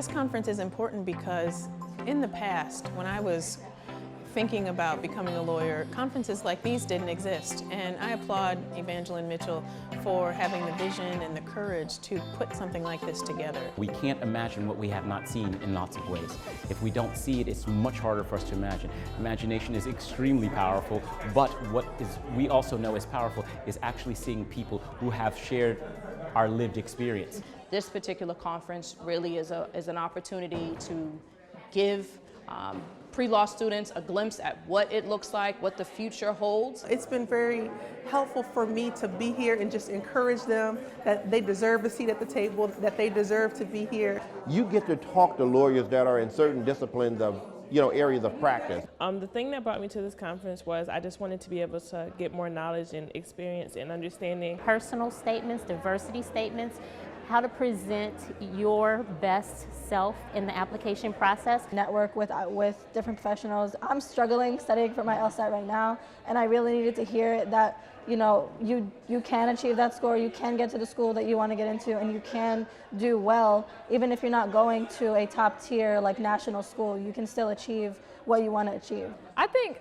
This conference is important because in the past, when I was thinking about becoming a lawyer, conferences like these didn't exist. And I applaud Evangeline Mitchell for having the vision and the courage to put something like this together. We can't imagine what we have not seen in lots of ways. If we don't see it, it's much harder for us to imagine. Imagination is extremely powerful, but what we also know is powerful is actually seeing people who have shared our lived experience. This particular conference really is an opportunity to give pre-law students a glimpse at what it looks like, what the future holds. It's been very helpful for me to be here and just encourage them that they deserve a seat at the table, that they deserve to be here. You get to talk to lawyers that are in certain disciplines of areas of practice. The thing that brought me to this conference was I just wanted to be able to get more knowledge and experience and understanding. Personal statements, diversity statements, how to present your best self in the application process. Network with different professionals. I'm struggling studying for my LSAT right now, and I really needed to hear that you can achieve that score, you can get to the school that you want to get into, and you can do well. Even if you're not going to a top tier like national school, you can still achieve what you want to achieve. I think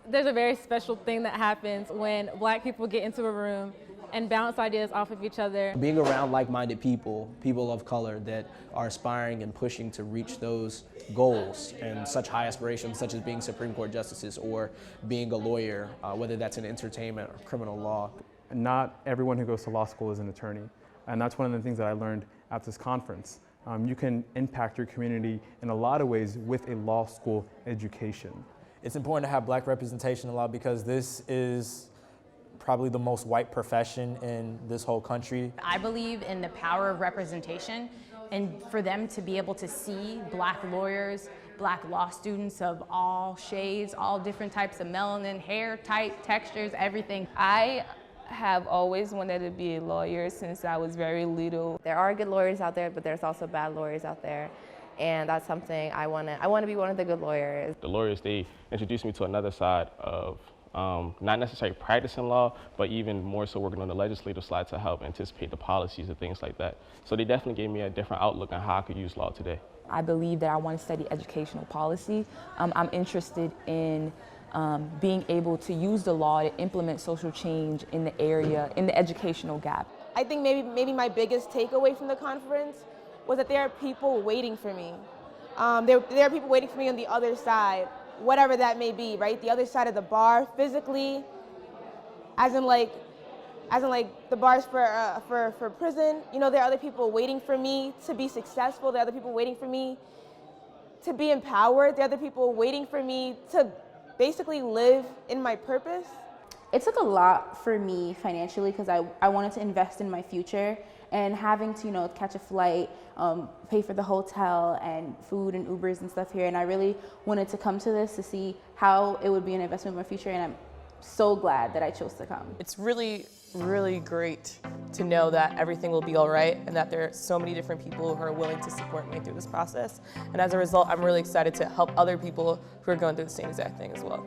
there's a very special thing that happens when Black people get into a room and bounce ideas off of each other. Being around like-minded people of color that are aspiring and pushing to reach those goals and such high aspirations, such as being Supreme Court justices or being a lawyer, whether that's in entertainment or criminal law. Not everyone who goes to law school is an attorney, and that's one of the things that I learned at this conference. You can impact your community in a lot of ways with a law school education. It's important to have Black representation in law because this is probably the most white profession in this whole country. I believe in the power of representation, and for them to be able to see Black lawyers, Black law students of all shades, all different types of melanin, hair type, textures, everything. I have always wanted to be a lawyer since I was very little. There are good lawyers out there, but there's also bad lawyers out there. And that's something I want to be one of the good lawyers. The lawyers, they introduced me to another side of not necessarily practicing law, but even more so working on the legislative side to help anticipate the policies and things like that. So they definitely gave me a different outlook on how I could use law today. I believe that I want to study educational policy. I'm interested in being able to use the law to implement social change in the area, in the educational gap. I think maybe my biggest takeaway from the conference was that there are people waiting for me. There are people waiting for me on the other side, whatever that may be, right? The other side of the bar, physically, as in like the bars for prison. There are other people waiting for me to be successful. There are other people waiting for me to be empowered. There are other people waiting for me to basically live in my purpose. It took a lot for me financially because I wanted to invest in my future, and having to catch a flight, pay for the hotel and food and Ubers and stuff here, and I really wanted to come to this to see how it would be an investment in my future, and I'm so glad that I chose to come. It's really, really great to know that everything will be all right and that there are so many different people who are willing to support me through this process. And as a result, I'm really excited to help other people who are going through the same exact thing as well.